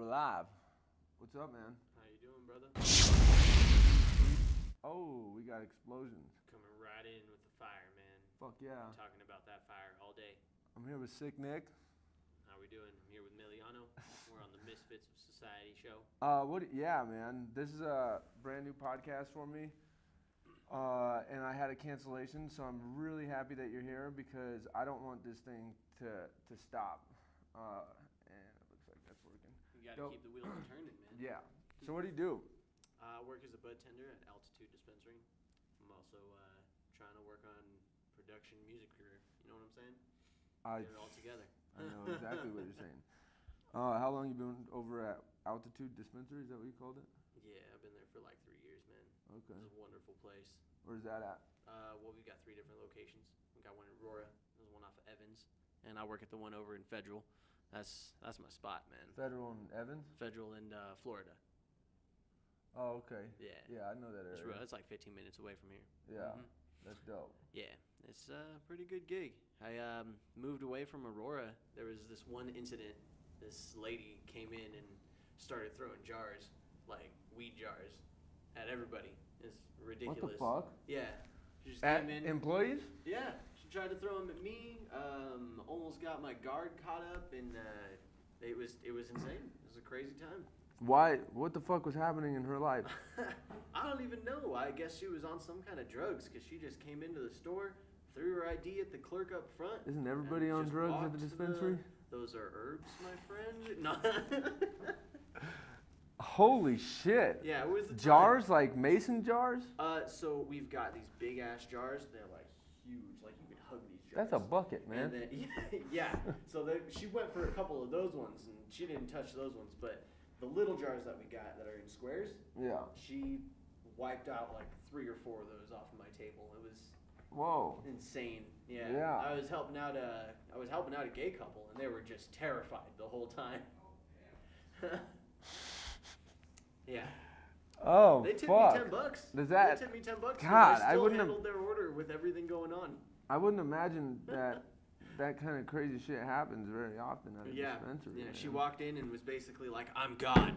we're live. What's up, man? How you doing, brother? Oh, we got explosions. Coming right in with the fire, man. Fuck yeah. Talking about that fire all day. I'm here with SycNyc. How we doing? I'm here with Miliano. We're on the Misfits of Society show. Yeah, man. This is a brand new podcast for me. And I had a cancellation, so I'm really happy that you're here because I don't want this thing to stop. And it looks like that's working. You gotta keep the wheels turning, man. Yeah. So what do you do? I work as a bud tender at Altitude Dispensary. I'm also trying to work on production music career. You know what I'm saying? Get it all together. I know exactly what you're saying. How long you been over at Altitude Dispensary? Is that what you called it? Yeah, I've been there for like 3 years, man. Okay. It's a wonderful place. Where's that at? Well, we've got 3 different locations. We got one in Aurora. There's one off of Evans, and I work at the one over in Federal. That's my spot, man. Federal and Evans? Federal in Florida. Oh, okay. Yeah. Yeah, I know that area. It's like 15 minutes away from here. Yeah, that's dope. Yeah, it's a pretty good gig. I moved away from Aurora. There was this one incident. This lady came in and started throwing jars, like weed jars, at everybody. It's ridiculous. What the fuck? Yeah. She just At came in. employees? Yeah. She tried to throw them at me. Almost got my guard caught up, and it was insane. It was a crazy time. Why? What the fuck was happening in her life? I don't even know. I guess she was on some kind of drugs because she just came into the store, threw her ID at the clerk up front. Isn't everybody on drugs at the dispensary? Those are herbs, my friend. No. Holy shit. Yeah, it was the jars, time. like mason jars? So we've got these big ass jars. They're like huge. Like you could hug these jars. That's a bucket, man. And then, yeah. So she went for a couple of those ones, and she didn't touch those ones, but the little jars that we got that are in squares, yeah, she wiped out like 3 or 4 of those off of my table. It was insane. Yeah. I was helping out a gay couple, and they were just terrified the whole time. Yeah. Oh, they tipped fuck. me $10. Does that? They tipped me $10. God, I wouldn't handled their order with everything going on. I wouldn't imagine that that kind of crazy shit happens very often at a dispensary. Yeah, man. she walked in and was basically like, "I'm God.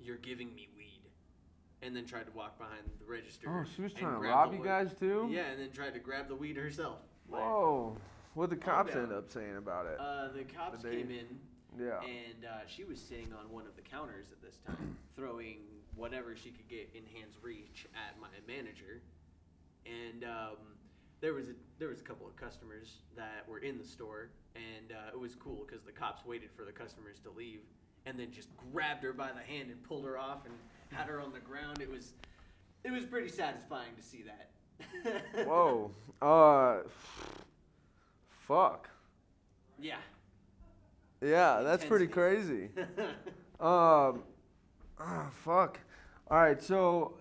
You're giving me weed," and then tried to walk behind the register. Oh, she was trying to rob you guys too? Yeah, and then tried to grab the weed herself. Whoa. What did the cops end up saying about it? The cops came in. Yeah. And she was sitting on one of the counters at this time, throwing whatever she could get in hand's reach at my manager. And there was a couple of customers that were in the store, and it was cool because the cops waited for the customers to leave, and then just grabbed her by the hand and pulled her off and had her on the ground. It was pretty satisfying to see that. Whoa. Fuck. Yeah. Yeah, that's pretty crazy. Fuck. All right, so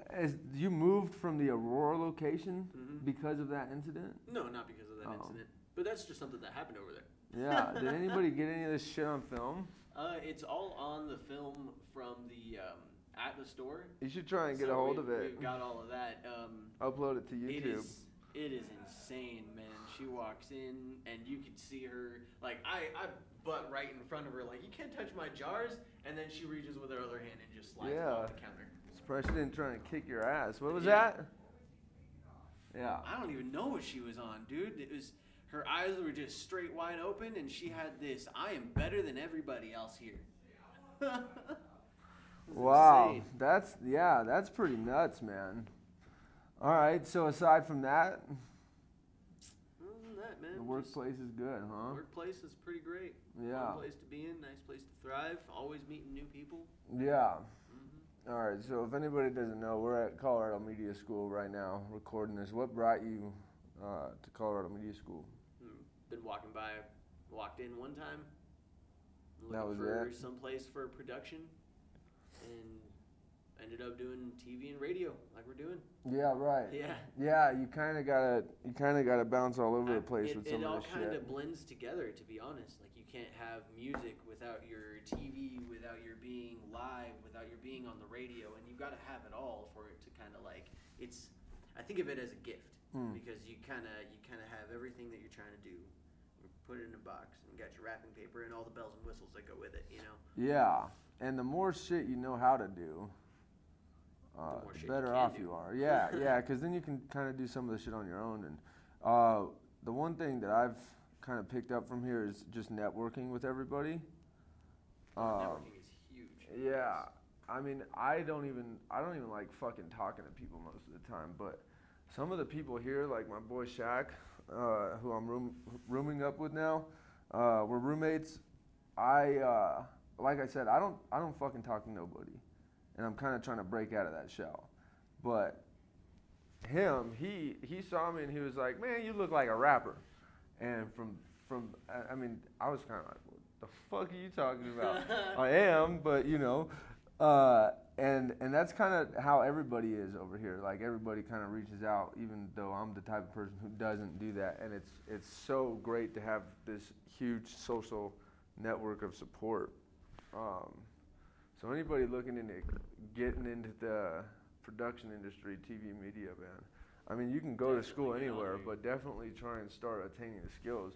you moved from the Aurora location because of that incident? No, not because of that incident. But that's just something that happened over there. Yeah. Did anybody get any of this shit on film? It's all on the film from the at the store. You should try and get a hold of it. We've got all of that. Upload it to YouTube. It is insane, man. She walks in and you can see her, like, I butt right in front of her, like, you can't touch my jars, and then she reaches with her other hand and just slides it off the counter. Surprised she didn't try and kick your ass. What was that? Yeah. I don't even know what she was on, dude. It was, her eyes were just straight wide open, and she had this, "I am better than everybody else here." Wow. Insane. That's pretty nuts, man. All right, so aside from that, man, the workplace is good, huh? Workplace is pretty great. Yeah. Fun place to be in, nice place to thrive, always meeting new people. Yeah. All right, so if anybody doesn't know, we're at Colorado Media School right now recording this. What brought you to Colorado Media School? Been walked in one time, That was looking for it? someplace for production, and ended up doing TV and radio like we're doing. Yeah, right. Yeah. Yeah, you kind of gotta bounce all over the place with some it all of this kind shit. of blends together, to be honest. Like, you can't have music without your TV, without your being live, without your being on the radio, and you've got to have it all for it to kind of like, it's, I think of it as a gift, because you kind of have everything that you're trying to do, put it in a box, and you got your wrapping paper and all the bells and whistles that go with it, you know? Yeah. And the more shit you know how to do, more the shit better you off can you do. are. Yeah, yeah, because then you can kind of do some of the shit on your own. And the one thing that I've kind of picked up from here is just networking with everybody. Networking is huge. Yeah, I mean, I don't even like fucking talking to people most of the time, but some of the people here, like my boy Shaq, who I'm rooming up with now, we're roommates. Like I said, I don't fucking talk to nobody, and I'm kind of trying to break out of that shell. But him, he saw me and he was like, "Man, you look like a rapper." And I mean, I was kind of like, "What the fuck are you talking about?" I am, but you know, and that's kind of how everybody is over here. Like everybody kind of reaches out, even though I'm the type of person who doesn't do that. And it's so great to have this huge social network of support. So anybody looking into getting into the production industry, TV, media, man, I mean, you can go to school anywhere, but definitely try and start attaining the skills.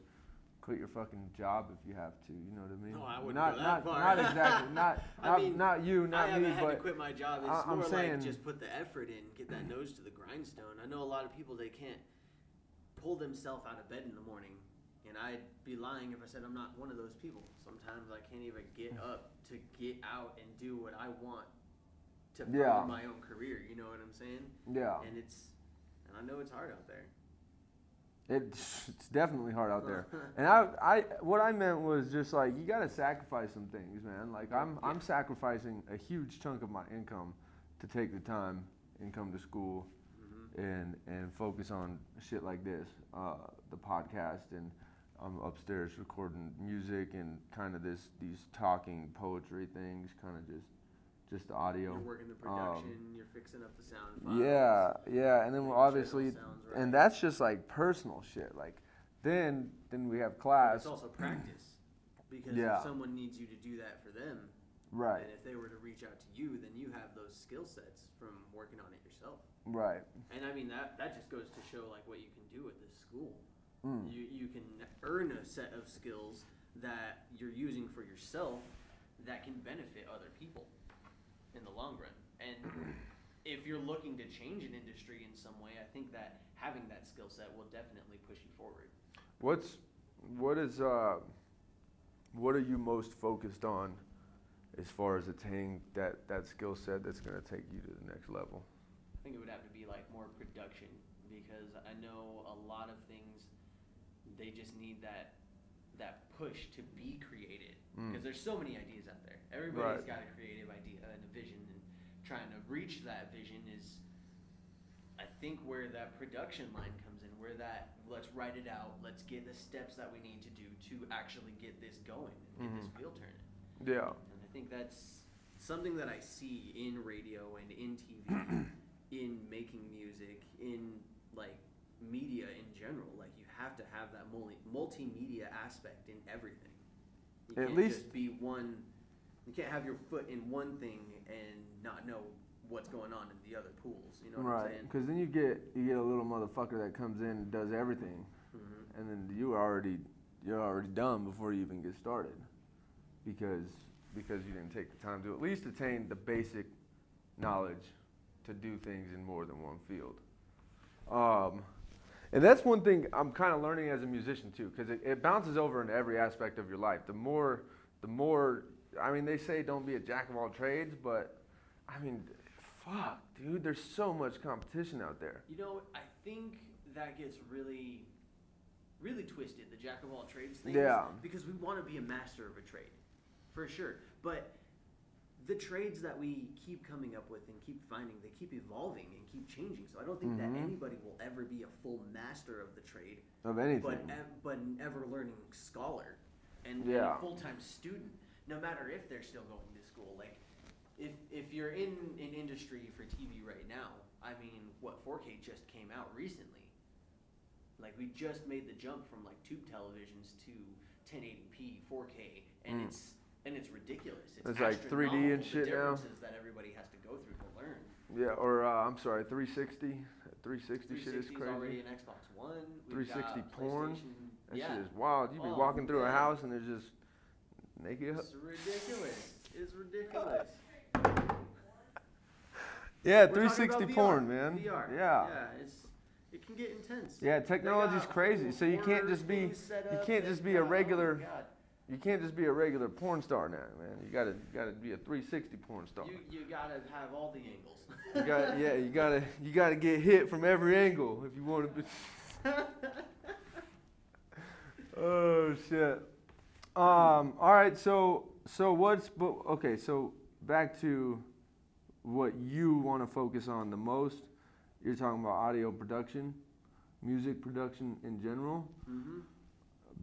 Quit your fucking job if you have to. You know what I mean? No, I wouldn't not, go that far. Not exactly. I mean, not you, not I me. haven't had But to quit my job. It's I'm more saying, like just put the effort in, get that nose to the grindstone. I know a lot of people, they can't pull themselves out of bed in the morning, and I'd be lying if I said I'm not one of those people. Sometimes I can't even get up to get out and do what I want to further my own career. You know what I'm saying? Yeah. And I know it's hard out there. It's definitely hard out there. And what I meant was just like, you gotta sacrifice some things, man. Like I'm sacrificing a huge chunk of my income to take the time and come to school and focus on shit like this, the podcast, and I'm upstairs recording music and kind of these talking poetry things, kind of just the audio. You're working the production, you're fixing up the sound files. Yeah, and then making obviously, sure it all sounds right. and that's just like personal shit. Like then we have class. But it's also practice, because if someone needs you to do that for them, right? And if they were to reach out to you, then you have those skill sets from working on it yourself. Right. And I mean that just goes to show like what you can do with this school. You can earn a set of skills that you're using for yourself that can benefit other people in the long run. And if you're looking to change an industry in some way, I think that having that skill set will definitely push you forward. What are you most focused on as far as attaining that skill set that's going to take you to the next level? I think it would have to be like more production, because I know a lot of things, they just need that push to be created, because there's so many ideas out there. Everybody's got a creative idea and a vision, and trying to reach that vision is, I think, where that production line comes in, where that let's write it out, let's get the steps that we need to do to actually get this going and get this wheel turning. Yeah. And I think that's something that I see in radio and in TV, in making music, in like media in general. Like you have to have that multimedia aspect in everything. You can't just be one. You can't have your foot in one thing and not know what's going on in the other pools. You know what I'm saying? Right. Because then you get a little motherfucker that comes in and does everything, and then you're already done before you even get started, because you didn't take the time to at least attain the basic knowledge to do things in more than one field. And that's one thing I'm kind of learning as a musician too, because it bounces over in every aspect of your life. The more, I mean, they say don't be a jack of all trades, but I mean, fuck, dude, there's so much competition out there. You know, I think that gets really, really twisted, the jack of all trades thing. Yeah. Because we want to be a master of a trade, for sure. But the trades that we keep coming up with and keep finding, they keep evolving and keep changing. So I don't think that anybody will ever be a full master of the trade. Of anything. But an ever-learning scholar and a full-time student, no matter if they're still going to school. Like, if you're in an industry for TV right now, I mean, 4K just came out recently. Like, we just made the jump from, like, tube televisions to 1080p, 4K, and it's ridiculous. It's like 3D and shit now. The differences that everybody has to go through to learn. Yeah, or I'm sorry, 360. 360 shit is crazy. Already an Xbox One. 360 porn. That shit is wild. You be Oh, walking through a man. house and there's just naked. It's ridiculous. is ridiculous. Yeah, We're talking 360 about porn, VR. man. VR. Yeah. It can get intense. Yeah, They technology's got crazy. whole So you can't horror just be things set you up. can't They've just be a got- regular Oh my God. you can't just be a regular porn star now, man. You gotta be a 360 porn star. You gotta have all the angles. You gotta get hit from every angle if you want to be. Oh shit. All right. So okay. So back to what you want to focus on the most. You're talking about audio production, music production in general,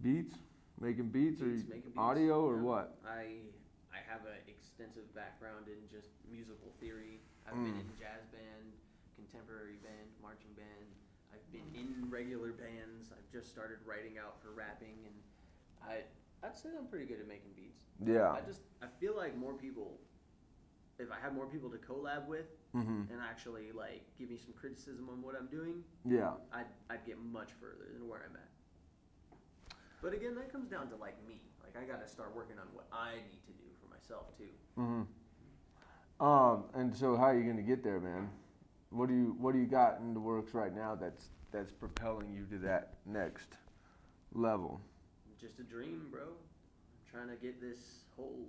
beats, making beats, Making beats, audio or yeah. what? I have an extensive background in just musical theory. I've been in jazz band, contemporary band, marching band. I've been in regular bands. I've just started writing out for rapping, and I'd say I'm pretty good at making beats. Yeah. I feel like more people, if I had more people to collab with and actually like give me some criticism on what I'm doing, Yeah. I'd get much further than where I'm at. But again, that comes down to like me. Like I gotta start working on what I need to do for myself too. And so how are you gonna get there, man? What do you got in the works right now that's propelling you to that next level? Just a dream, bro. I'm trying to get this whole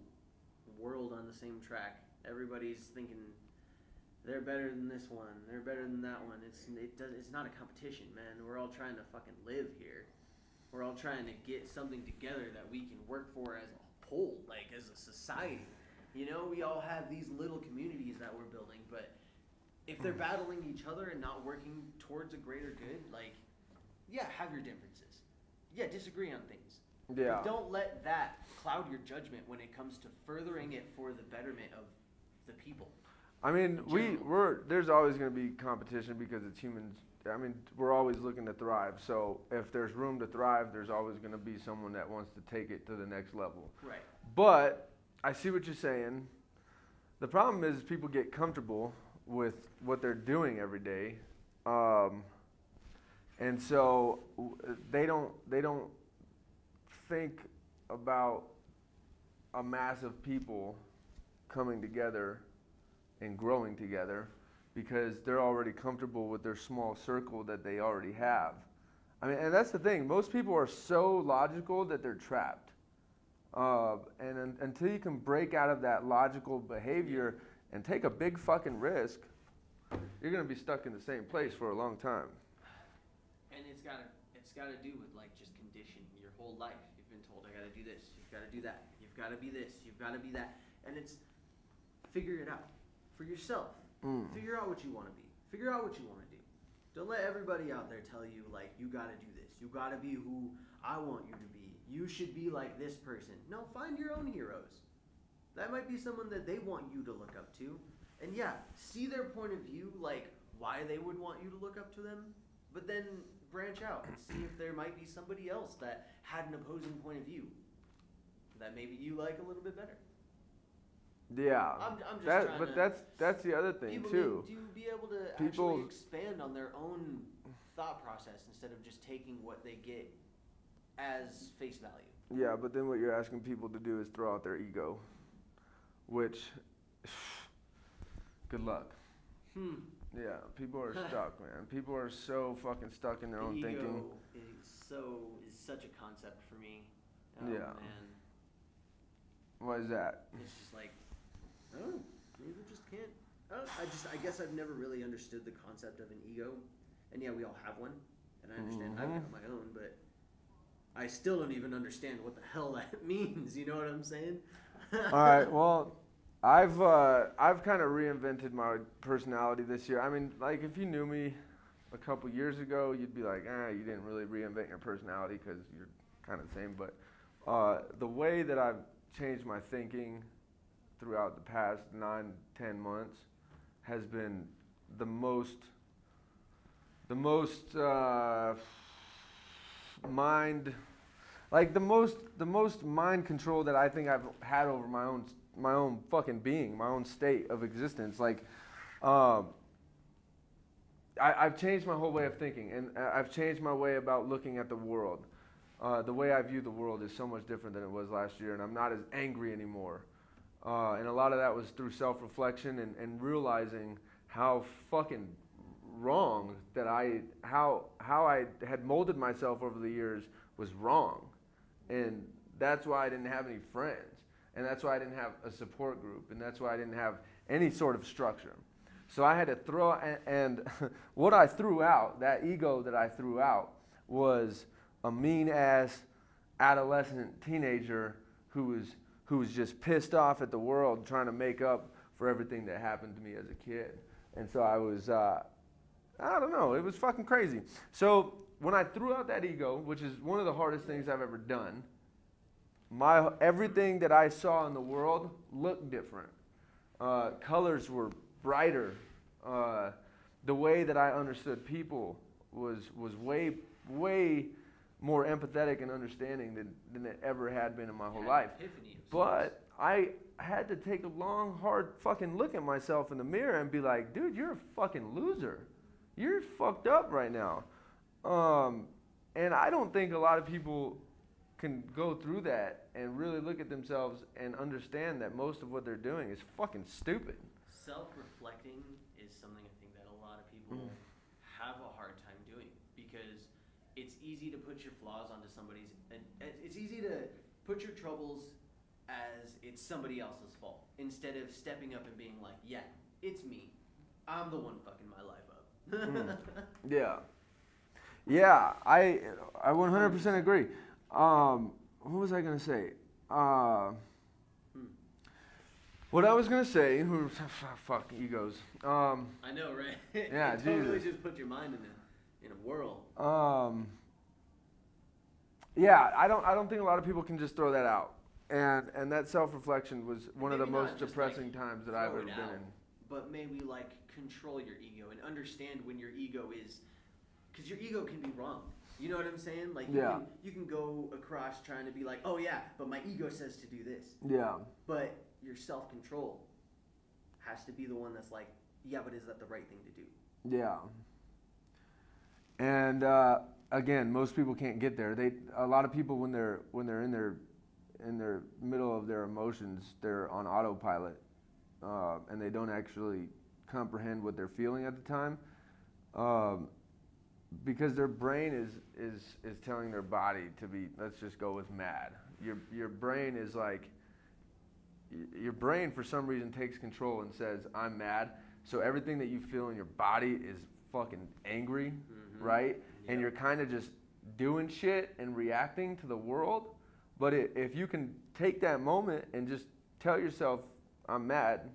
world on the same track. Everybody's thinking they're better than this one. They're better than that one. It's not a competition, man. We're all trying to fucking live here. We're all trying to get something together that we can work for as a whole, like as a society. You know, we all have these little communities that we're building, but if they're battling each other and not working towards a greater good, like, yeah, have your differences. Yeah, disagree on things. Yeah. But don't let that cloud your judgment when it comes to furthering it for the betterment of the people. I mean, there's always going to be competition because it's humans. I mean, we're always looking to thrive. So if there's room to thrive, there's always going to be someone that wants to take it to the next level. Right. But I see what you're saying. The problem is people get comfortable with what they're doing every day, and so they don't think about a mass of people coming together and growing together because they're already comfortable with their small circle that they already have. I mean, and that's the thing. Most people are so logical that they're trapped. And until you can break out of that logical behavior and take a big fucking risk, you're gonna be stuck in the same place for a long time. And it's gotta do with like just conditioning your whole life. You've been told, I gotta do this, you've gotta do that, you've gotta be this, you've gotta be that. And it's figure it out for yourself. Figure out what you wanna be. Figure out what you wanna do. Don't let everybody out there tell you like you gotta do this. You gotta be who I want you to be. You should be like this person. No, find your own heroes. That might be someone that they want you to look up to. And yeah, see their point of view, like why they would want you to look up to them, but then branch out and see if there might be somebody else that had an opposing point of view that maybe you like a little bit better. Yeah, I'm just trying but to, that's the other thing people too. need to be able to People actually expand on their own thought process instead of just taking what they get as face value. Yeah, but then what you're asking people to do is throw out their ego, which, good luck. Yeah, people are stuck, man. People are so fucking stuck in their own Ego thinking. is such a concept for me. Yeah. Man. Why is that? It's just like, oh, maybe we just can't. I guess I've never really understood the concept of an ego. And yeah, we all have one. And I understand I've got my own, but I still don't even understand what the hell that means. You know what I'm saying? All right, well, I've kind of reinvented my personality this year. I mean, like if you knew me a couple years ago, you'd be like, you didn't really reinvent your personality because you're kind of the same. But the way that I've changed my thinking throughout the past 9-10 months has been the most mind control that I think I've had over my own fucking being, my own state of existence. Like I've changed my whole way of thinking, and I've changed my way about looking at the world. The way I view the world is so much different than it was last year, and I'm not as angry anymore. And a lot of that was through self-reflection and realizing how fucking wrong that how I had molded myself over the years was wrong. And that's why I didn't have any friends. And that's why I didn't have a support group. And that's why I didn't have any sort of structure. So I had to throw, and what I threw out, that ego that I threw out, was a mean-ass adolescent teenager who was just pissed off at the world, trying to make up for everything that happened to me as a kid. And so I was, I don't know, it was fucking crazy. So when I threw out that ego, which is one of the hardest things I've ever done, everything that I saw in the world looked different. Colors were brighter. The way that I understood people was way more empathetic and understanding than it ever had been in my whole life. But I had to take a long, hard fucking look at myself in the mirror and be like, dude, you're a fucking loser. You're fucked up right now. And I don't think a lot of people can go through that and really look at themselves and understand that most of what they're doing is fucking stupid. Self-reflecting is something I think that a lot of people have a hard time doing, because it's easy to put your flaws onto somebody's, and it's easy to put your troubles as it's somebody else's fault, instead of stepping up and being like, yeah, it's me. I'm the one fucking my life up. Yeah. Yeah, I 100% agree. What was I going to say? What I was going to say, fuck, egos. I know, right? Yeah, it totally Jesus. just put your mind in a whirl. Yeah, I don't think a lot of people can just throw that out. And that self-reflection was one of the Maybe most not just, depressing like, times that I've throw ever it been out, in. But maybe like control your ego and understand when your ego is, because your ego can be wrong. You know what I'm saying? Like you can go across trying to be like, oh yeah, but my ego says to do this. Yeah. But your self-control has to be the one that's like, yeah, but is that the right thing to do? Yeah. And again, most people can't get there. A lot of people when they're in their middle of their emotions, they're on autopilot, and they don't actually comprehend what they're feeling at the time, because their brain is telling their body to be, let's just go with mad. Your brain is like, your brain for some reason takes control and says, I'm mad. So everything that you feel in your body is fucking angry, right? Yep. And you're kind of just doing shit and reacting to the world. But if you can take that moment and just tell yourself, I'm mad,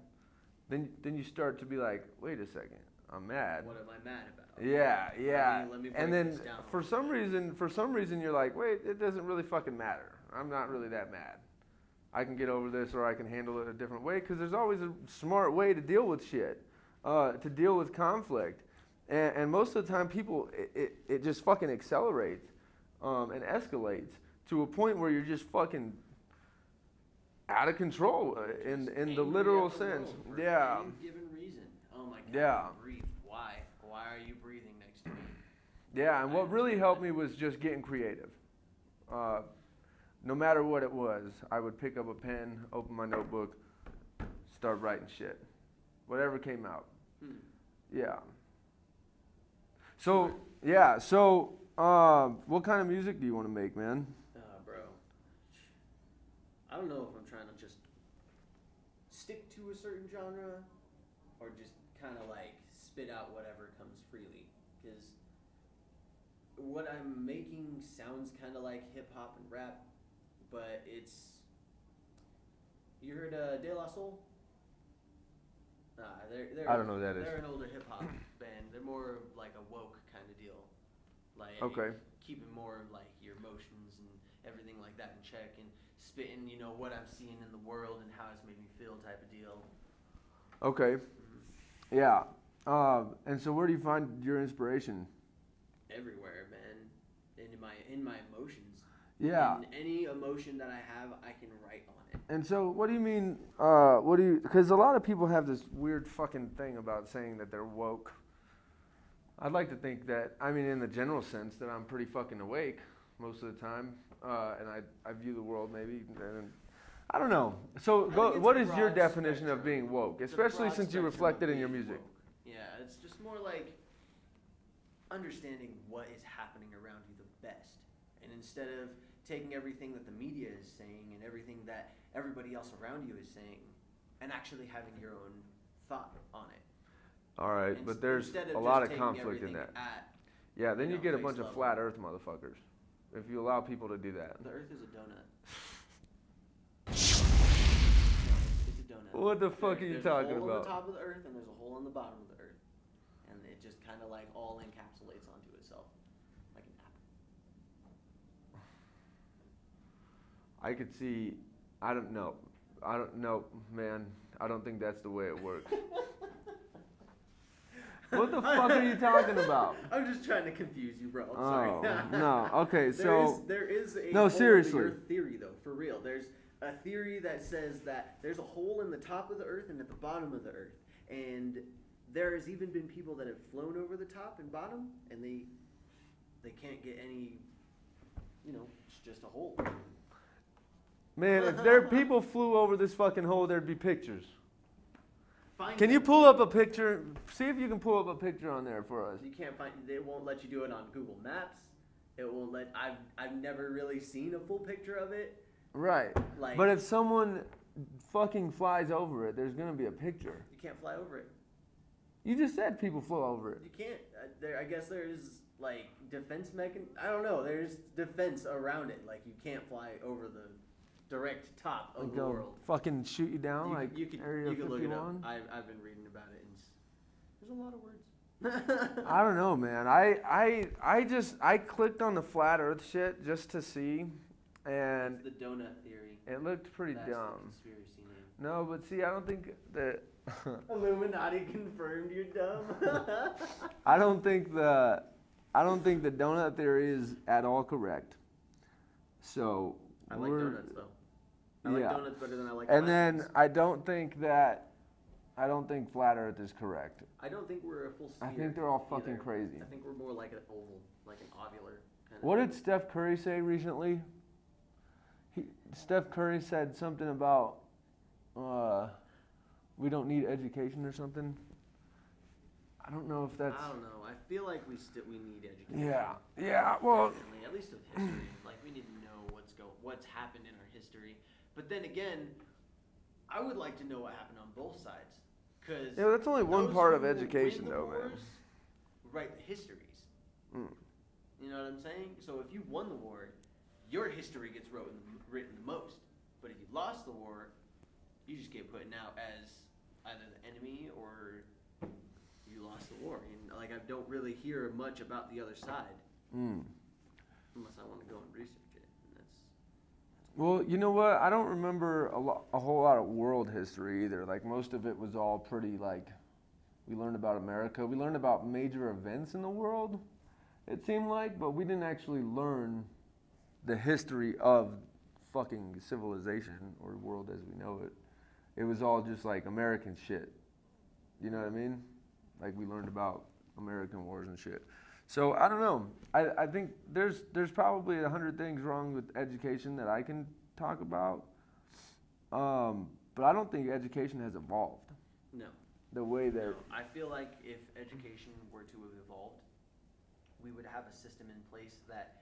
then you start to be like, wait a second, I'm mad. What am I mad about? Yeah, yeah. Let me and then for some reason you're like, wait, it doesn't really fucking matter. I'm not really that mad. I can get over this, or I can handle it a different way, because there's always a smart way to deal with shit, to deal with conflict. And most of the time people, it just fucking accelerates and escalates to a point where you're just fucking out of control in the literal sense. Yeah. For any given reason. Oh my God. Yeah. Breathe. Why? Why are you breathing next to me? Yeah, and what really helped me was just getting creative. No matter what it was, I would pick up a pen, open my notebook, start writing shit. Whatever came out. Yeah. So, what kind of music do you want to make, man? Bro. I don't know if I'm trying to just stick to a certain genre or just kind of like spit out whatever comes freely. Because what I'm making sounds kind of like hip hop and rap, but it's. You heard De La Soul? I don't know who that is. They're an older hip hop band. They're more of like a woke kind of deal. Like keeping more like your emotions and everything like that in check, and spitting, you know, what I'm seeing in the world and how it's made me feel type of deal. Okay. Yeah. And so where do you find your inspiration? Everywhere, man. In my emotions. Yeah. And any emotion that I have, I can write on it. And so what do you mean, because a lot of people have this weird fucking thing about saying that they're woke. I'd like to think that, I mean, in the general sense, that I'm pretty fucking awake most of the time, and I view the world maybe I don't know. So I go, think it's what a is your broad definition of spectrum. being woke, It's a especially broad since you spectrum reflect of it in your being music? woke. Yeah, it's just more like understanding what is happening around you the best. And instead of taking everything that the media is saying and everything that everybody else around you is saying and actually having your own thought on it. All right, Ins- but there's instead a just lot of taking conflict in everything that. at Yeah, then you you know, get a face bunch of level. flat Earth motherfuckers. If you allow people to do that. the Earth is a donut. No, it's a donut. What the fuck are you There's talking a hole on about? the top of the Earth and there's a hole on the bottom of the Earth, and it just kind of like all encapsulates onto itself, like an apple. I could see. I don't know. I don't know, man. I don't think that's the way it works. What the fuck are you talking about? I'm just trying to confuse you, bro. I'm sorry. Oh, no. Okay, There is a No, hole seriously. in the Earth theory, though, for real. There's a theory that says that there's a hole in the top of the Earth and at the bottom of the Earth, and there has even been people that have flown over the top and bottom, and they can't get any. You know, it's just a hole. Man, if there people flew over this fucking hole, there'd be pictures. Find Can them. you pull up a picture? See if you can pull up a picture on there for us. You can't find. They won't let you do it on Google Maps. It won't let. I've never really seen a full picture of it. Right. Like, But if someone fucking flies over it, there's gonna be a picture. you can't fly over it. You just said people flew over it. You can't. I guess there's like defense I don't know. There's defense around it. Like you can't fly over the direct top of Like the go world. fucking shoot you down like you could Area you could look it up. 51? I've been reading about it, and there's a lot of words. I don't know, man. I clicked on the flat Earth shit just to see, and It's the donut theory. it looked pretty That's the dumb. conspiracy name. No, but see, I don't think that. Illuminati confirmed you're dumb. I don't think the donut theory is at all correct. So I like we're- donuts though. I like yeah. donuts better than I like. And flat then ones. I don't think flat Earth is correct. I don't think we're a full sphere. I think they're all fucking either. crazy. I think we're more like an oval, like an ovular kind What of. did Steph Curry say recently? Steph Curry said something about we don't need education or something. I don't know if that's. I don't know. I feel like we need education. Yeah. Well, Definitely, at least of history. Like we need to know what's happened in our history. But then again, I would like to know what happened on both sides, because yeah, that's only one part of education, though, man. Write the histories. Mm. You know what I'm saying? So if you won the war, your history gets written the most. But if you lost the war, you just get put out as either the enemy or you lost the war. And like I don't really hear much about the other side unless I want to go and research it. And that's Well, you know what? I don't remember a whole lot of world history either. Like most of it was all pretty like. We learned about America. We learned about major events in the world. It seemed like, but we didn't actually learn the history of fucking civilization or world as we know it. It was all just like American shit. You know what I mean? Like we learned about American wars and shit. So I don't know. I think there's probably 100 things wrong with education that I can talk about. But I don't think education has evolved no. the way that. No, I feel like if education were to have evolved, we would have a system in place that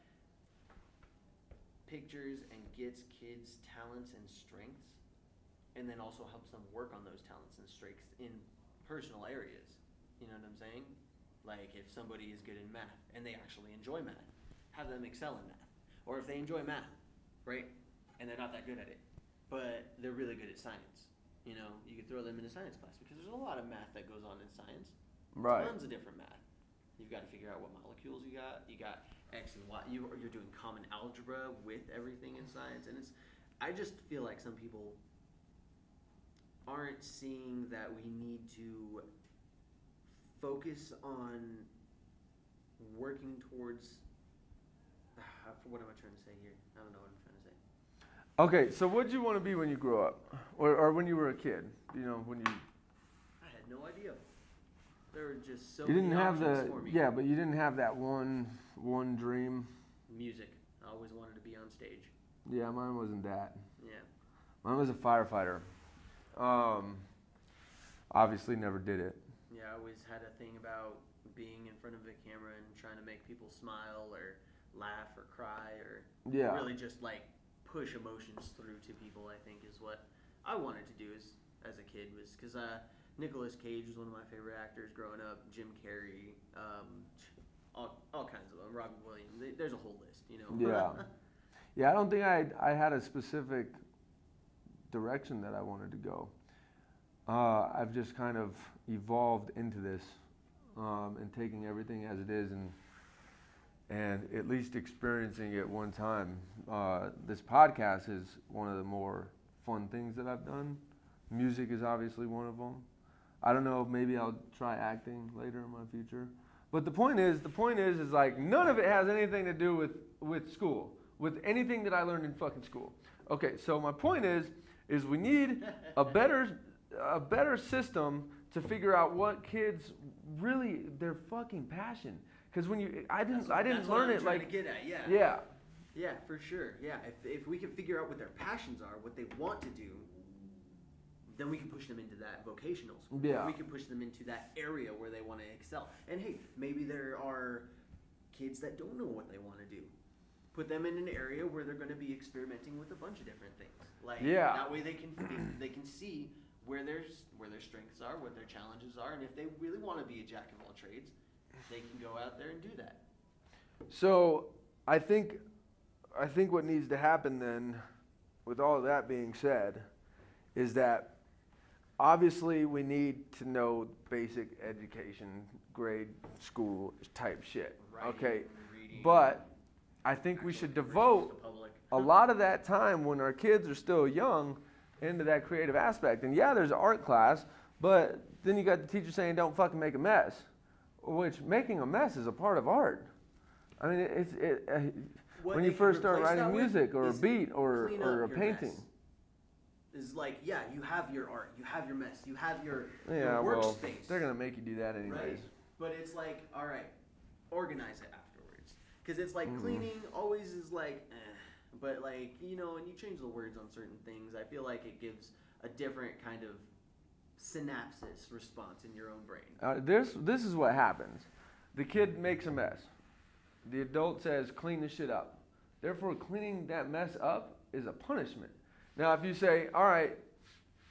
pictures and gets kids' talents and strengths, and then also helps them work on those talents and strengths in personal areas. You know what I'm saying? Like if somebody is good in math and they actually enjoy math, have them excel in math. Or if they enjoy math, right, and they're not that good at it, but they're really good at science. You know, you could throw them in a science class because there's a lot of math that goes on in science. Right. Tons of different math. You've got to figure out what molecules you got. You got X and Y. You're doing common algebra with everything in science, and I just feel like some people aren't seeing that we need to focus on working towards. What am I trying to say here? I don't know what I'm trying to say. Okay, so what did you want to be when you grew up, or when you were a kid? You know, when you. I had no idea. There were just so You didn't many have options for me. yeah, but you didn't have that one dream. Music. I always wanted to be on stage. Yeah, mine wasn't that. Yeah. Mine was a firefighter. Obviously never did it. Yeah, I always had a thing about being in front of a camera and trying to make people smile or laugh or cry or really just like push emotions through to people. I think is what I wanted to do as a kid was because Nicolas Cage was one of my favorite actors growing up. Jim Carrey, all kinds of them. Robin Williams. There's a whole list, you know. Yeah. Yeah, I don't think I had a specific direction that I wanted to go. I've just kind of evolved into this and taking everything as it is and at least experiencing it one time. This podcast is one of the more fun things that I've done. Music is obviously one of them. I don't know, maybe I'll try acting later in my future. But the point is like none of it has anything to do with school, with anything that I learned in fucking school. Okay, so my point is we need a better system to figure out what kids really their fucking passion. Because when I didn't learn it like to get at, yeah, for sure, yeah. If we can figure out what their passions are, what they want to do, then we can push them into that vocational school. Yeah. We can push them into that area where they want to excel. And hey, maybe there are kids that don't know what they want to do. Put them in an area where they're going to be experimenting with a bunch of different things. Like that way they can see where their strengths are, what their challenges are, and if they really want to be a jack of all trades, they can go out there and do that. So I think what needs to happen then, with all of that being said, is that obviously we need to know basic education, grade school type shit. Writing, okay, reading, but I think we should devote a lot of that time when our kids are still young into that creative aspect. And yeah, there's art class, but then you got the teacher saying don't fucking make a mess, which making a mess is a part of art. I mean, when you first start writing music or a beat or a painting. Is like, yeah, you have your art, you have your mess, you have your workspace. Well, they're going to make you do that anyways. Right? But it's like, all right, organize it afterwards. Because it's like cleaning always is like, but like, you know, and you change the words on certain things, I feel like it gives a different kind of synapses response in your own brain. This is what happens. The kid makes a mess. The adult says, clean the shit up. Therefore, cleaning that mess up is a punishment. Now, if you say, all right,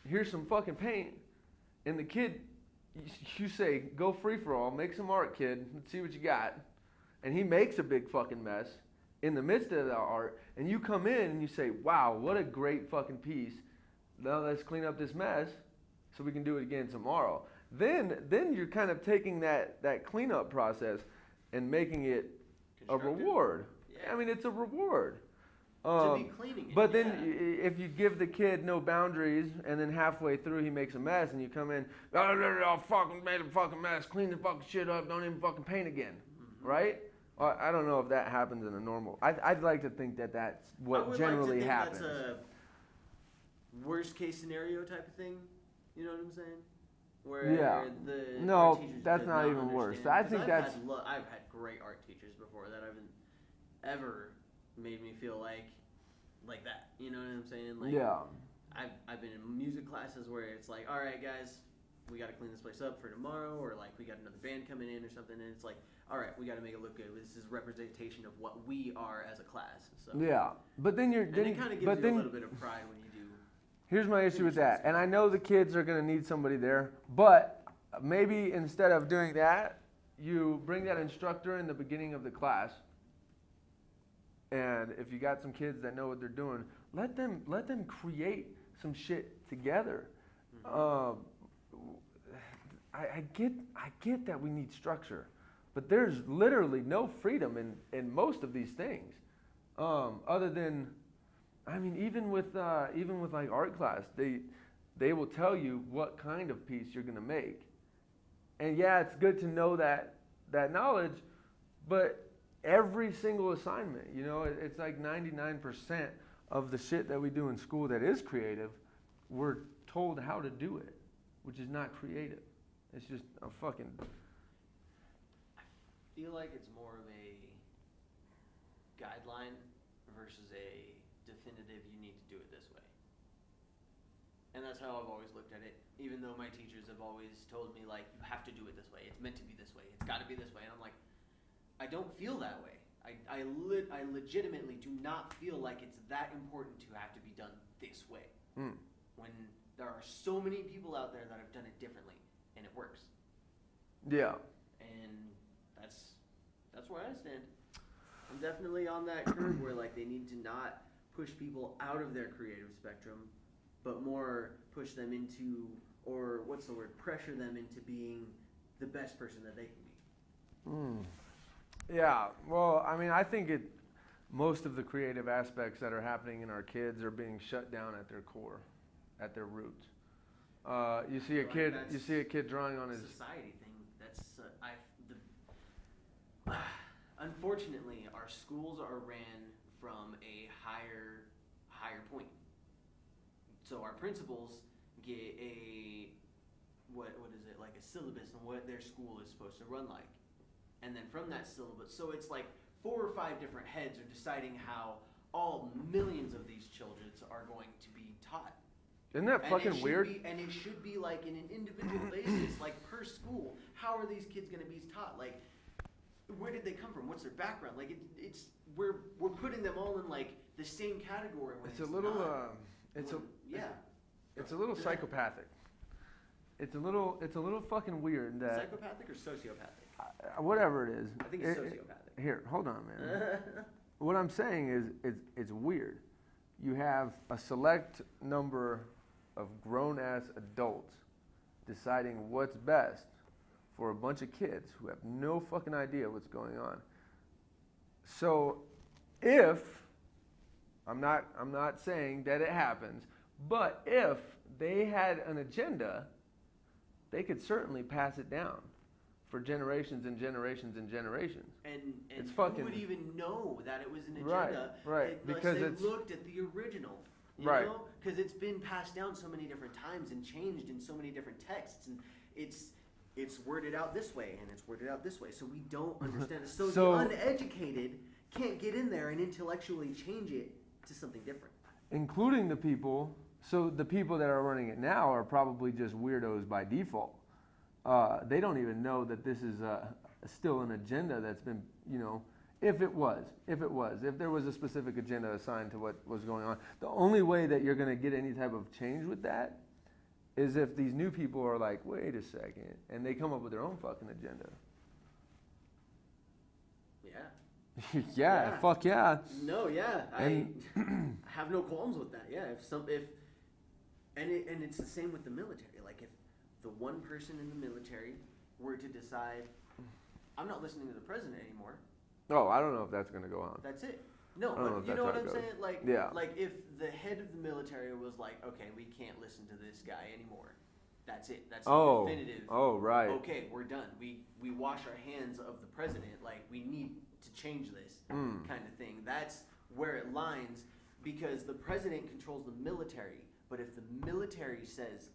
here's some fucking paint, and the kid, you say, go free for all, make some art, kid, let's see what you got. And he makes a big fucking mess in the midst of the art, and you come in and you say, wow, what a great fucking piece. Now let's clean up this mess so we can do it again tomorrow. Then you're kind of taking that cleanup process and making it a reward. Yeah. I mean, it's a reward. To be cleaning it, but then if you give the kid no boundaries and then halfway through he makes a mess and you come in, oh, fucking made a fucking mess, clean the fucking shit up, don't even fucking paint again, right? I don't know if that happens in a normal. I'd like to think that that's what generally happens. That's a worst case scenario type of thing. You know what I'm saying? Where no, that's not even worse. I think I've had great art teachers before that haven't ever made me feel like that. You know what I'm saying? Like, yeah. I've been in music classes where it's like, all right, guys, we got to clean this place up for tomorrow, or like we got another band coming in or something, and it's like, all right, we got to make it look good. This is representation of what we are as a class. So yeah, but then it kind of gives you a little bit of pride when you do. Here's my issue with that, and I know the kids are going to need somebody there, but maybe instead of doing that, you bring that instructor in the beginning of the class. And if you got some kids that know what they're doing, let them create some shit together. Mm-hmm. I get that we need structure, but there's literally no freedom in most of these things, other than, I mean, even with like art class, they will tell you what kind of piece you're gonna make, and yeah, it's good to know that knowledge, but every single assignment, you know, it's like 99% of the shit that we do in school that is creative, we're told how to do it, which is not creative. It's just a fucking... I feel like it's more of a guideline versus a definitive, you need to do it this way. that's how I've always looked at it. Even though my teachers have always told me, like, you have to do it this way. It's meant to be this way. It's got to be this way. And I'm like, I don't feel that way. I legitimately do not feel like it's that important to have to be done this way. When there are so many people out there that have done it differently, and it works. Yeah. And that's where I stand. I'm definitely on that curve where, like, they need to not push people out of their creative spectrum, but more push them into, or what's the word, pressure them into being the best person that they can be. Yeah, well, I mean, I think most of the creative aspects that are happening in our kids are being shut down at their core, at their roots. You see a kid drawing on his society thing. That's unfortunately, our schools are ran from a higher point. So our principals get a what is it, like a syllabus on what their school is supposed to run like, and then from that syllabus, so it's like 4 or 5 different heads are deciding how all millions of these children are going to be taught. Isn't that fucking weird? And it should be like in an individual basis, like per school. How are these kids going to be taught? Like, where did they come from? What's their background? Like, we're putting them all in like the same category. When it's a little psychopathic. It's a little fucking weird that psychopathic or sociopathic. Whatever it is. I think it's sociopathic. Here, hold on, man. What I'm saying is it's weird. You have a select number of grown-ass adults deciding what's best for a bunch of kids who have no fucking idea what's going on. So if, I'm not saying that it happens, but if they had an agenda, they could certainly pass it down for generations and generations and generations. And it's fucking, who would even know that it was an agenda? Right. Because they looked at the original. You know? Because it's been passed down so many different times and changed in so many different texts, and it's worded out this way and it's worded out this way, so we don't understand it. So the uneducated can't get in there and intellectually change it to something different. Including the people. So the people that are running it now are probably just weirdos by default. They don't even know that this is still an agenda that's been, if there was a specific agenda assigned to what was going on. The only way that you're going to get any type of change with that is if these new people are like, wait a second, and they come up with their own fucking agenda. Yeah. Yeah, fuck yeah. No, yeah. I have no qualms with that. Yeah, and it's the same with the military. Like, if the one person in the military were to decide, I'm not listening to the president anymore. Oh, I don't know if that's going to go on. That's it. No, but you know what I'm saying? Like, yeah. Like if the head of the military was like, okay, we can't listen to this guy anymore. That's it. That's definitive. Oh, right. Okay, we're done. We wash our hands of the president. Like, we need to change this kind of thing. That's where it lines, because the president controls the military. But if the military says,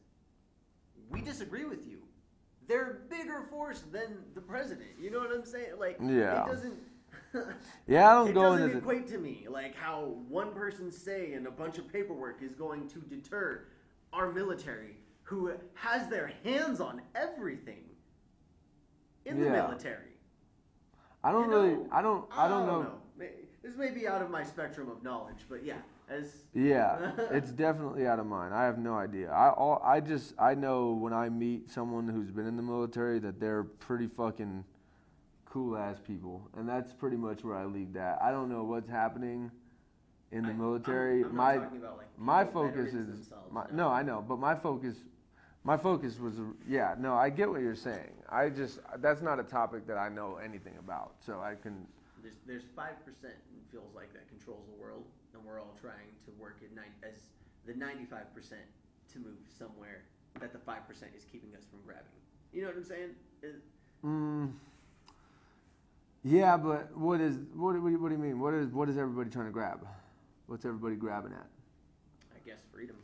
we disagree with you, they're a bigger force than the president. You know what I'm saying? Like, yeah. It doesn't... Yeah, I don't it go doesn't into equate to me like how one person's say and a bunch of paperwork is going to deter our military, who has their hands on everything in the military. I don't know. This may be out of my spectrum of knowledge, but yeah, it's definitely out of mine. I have no idea. I know when I meet someone who's been in the military that they're pretty fucking cool ass people, and that's pretty much where I leave that. I don't know what's happening in the military. I'm not talking about, like, my focus is no, I know, but my focus was I get what you're saying. That's not a topic that I know anything about, so I can. There's 5% it feels like that controls the world, and we're all trying to work as the 95% to move somewhere that the 5% is keeping us from grabbing. You know what I'm saying? Yeah, but what do you mean? What is everybody trying to grab? What's everybody grabbing at? I guess freedom,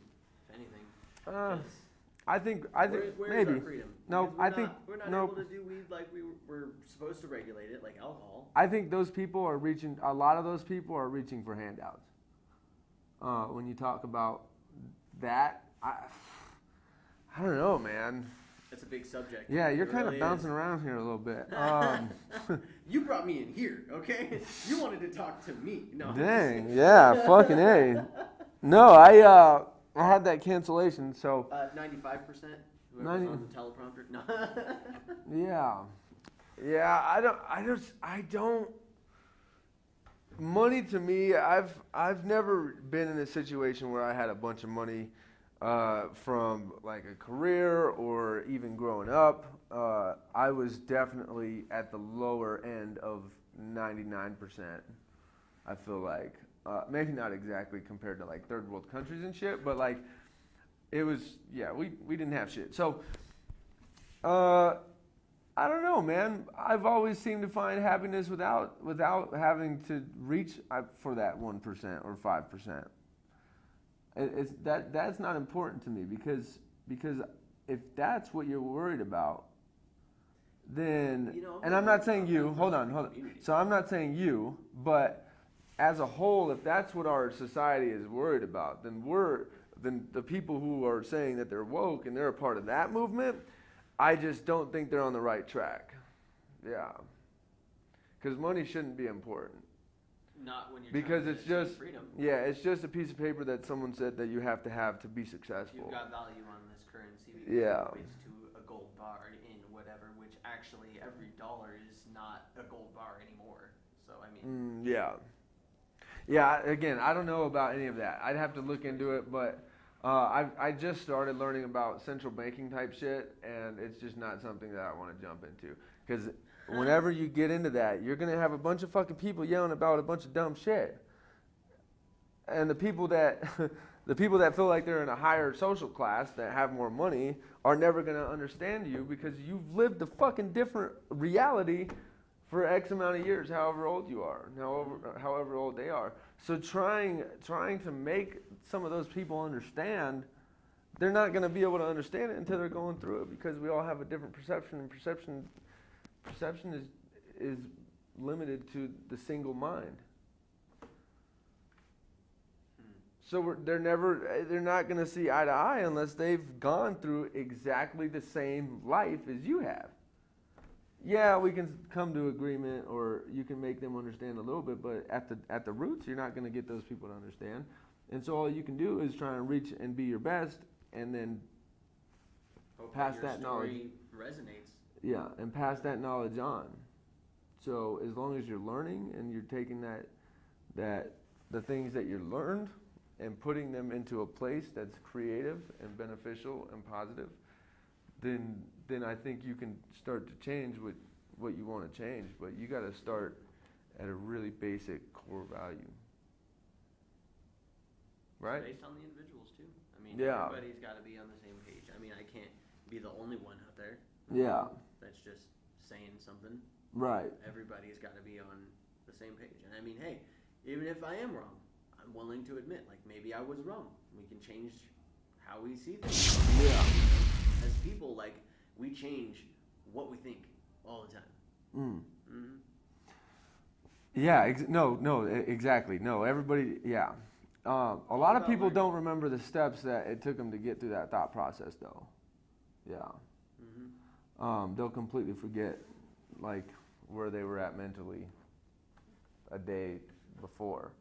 if anything. I think where maybe. Is our freedom? No, I think we're not able to do weed like we're supposed to regulate it, like alcohol. I think those people are reaching. A lot of those people are reaching for handouts. When you talk about that, I don't know, man. That's a big subject. Yeah, you're It kind really of bouncing is. around here a little bit. You brought me in here, okay? You wanted to talk to me. No. Dang, yeah, fucking A. No, I had that cancellation, so 95%. Whoever's 90 on the teleprompter. No. yeah. I don't. Money to me, I've never been in a situation where I had a bunch of money from like a career or even growing up. I was definitely at the lower end of 99%. I feel like maybe not exactly compared to like third world countries and shit, but like it was. Yeah, we didn't have shit. So I don't know, man. I've always seemed to find happiness without having to reach for that 1% or 5%. That's not important to me because if that's what you're worried about, then and I'm not saying you. Hold on. So I'm not saying you, but as a whole, if that's what our society is worried about, then the people who are saying that they're woke and they're a part of that movement. I just don't think they're on the right track. Yeah. Because money shouldn't be important. Not when you're because trying it's to just freedom. Yeah, it's just a piece of paper that someone said that you have to be successful. You've got value on this currency because Yeah. it equates to a gold bar in whatever, which actually every dollar is not a gold bar anymore. So I mean Yeah. Yeah, again, I don't know about any of that. I'd have to look into it, but I just started learning about central banking type shit, and it's just not something that I want to jump into. Because whenever you get into that, you're going to have a bunch of fucking people yelling about a bunch of dumb shit. And the people that feel like they're in a higher social class, that have more money, are never going to understand you because you've lived a fucking different reality for X amount of years, however old you are, however old they are. So trying to make some of those people understand, they're not going to be able to understand it until they're going through it because we all have a different perception, and perception is limited to the single mind. So they're not going to see eye to eye unless they've gone through exactly the same life as you have. Yeah, we can come to agreement, or you can make them understand a little bit, but at the roots, you're not going to get those people to understand. And so all you can do is try and reach and be your best, and then pass that knowledge. Resonates. Yeah, and pass that knowledge on. So as long as you're learning and you're taking that the things that you learned and putting them into a place that's creative and beneficial and positive, then I think you can start to change what you want to change. But you got to start at a really basic core value. Right? Based on the individuals too. I mean, Yeah. Everybody's got to be on the same page. I mean, I can't be the only one out there. Yeah. That's just saying something. Right. Everybody's got to be on the same page. And I mean, hey, even if I am wrong, I'm willing to admit, like, maybe I was wrong. We can change how we see things. Yeah. As people, like, we change what we think all the time. Yeah, exactly. No, everybody, yeah. A lot of people don't remember the steps that it took them to get through that thought process, though. Yeah. They'll completely forget, like, where they were at mentally a day before.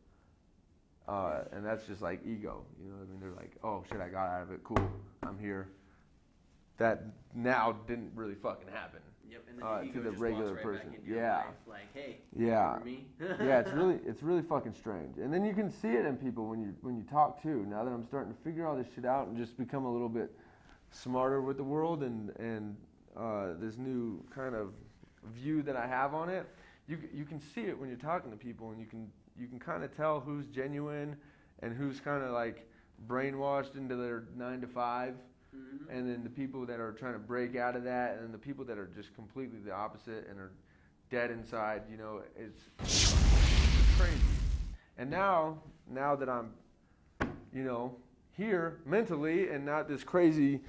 And that's just like ego, you know what I mean? They're like, oh shit, I got out of it, cool, I'm here. That now didn't really fucking happen. Yep, and then to the regular person. Back into your life, like, hey, yeah, remember me? yeah, it's really fucking strange. And then you can see it in people when you talk too. Now that I'm starting to figure all this shit out and just become a little bit smarter with the world and this new kind of view that I have on it, you can see it when you're talking to people, and you can kind of tell who's genuine and who's kind of like brainwashed into their 9 to 5. And then the people that are trying to break out of that, and then the people that are just completely the opposite and are dead inside, you know, it's crazy. And now that I'm, you know, here mentally and not this crazy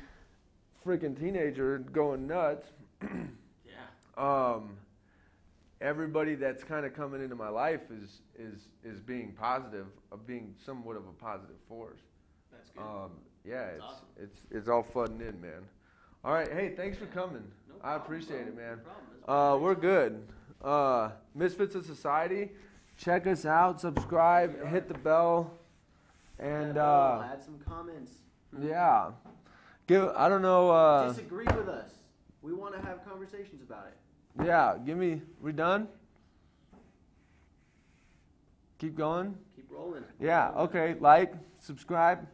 freaking teenager going nuts, everybody that's kind of coming into my life is being positive, of being somewhat of a positive force. That's good. Yeah, That's it's awesome. it's all flooding in, man. All right, hey, thanks for coming. No I problem, appreciate bro. it, man. No problem. We're good. Misfits of Society. Check us out. Subscribe. Hit the bell. And add some comments. yeah, I don't know. Disagree with us. We want to have conversations about it. Yeah, we done? Keep going. Keep rolling. Yeah. Okay. Like, subscribe,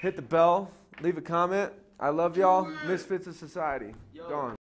hit the bell, leave a comment. I love y'all. Misfits of Society. Yo. Gone.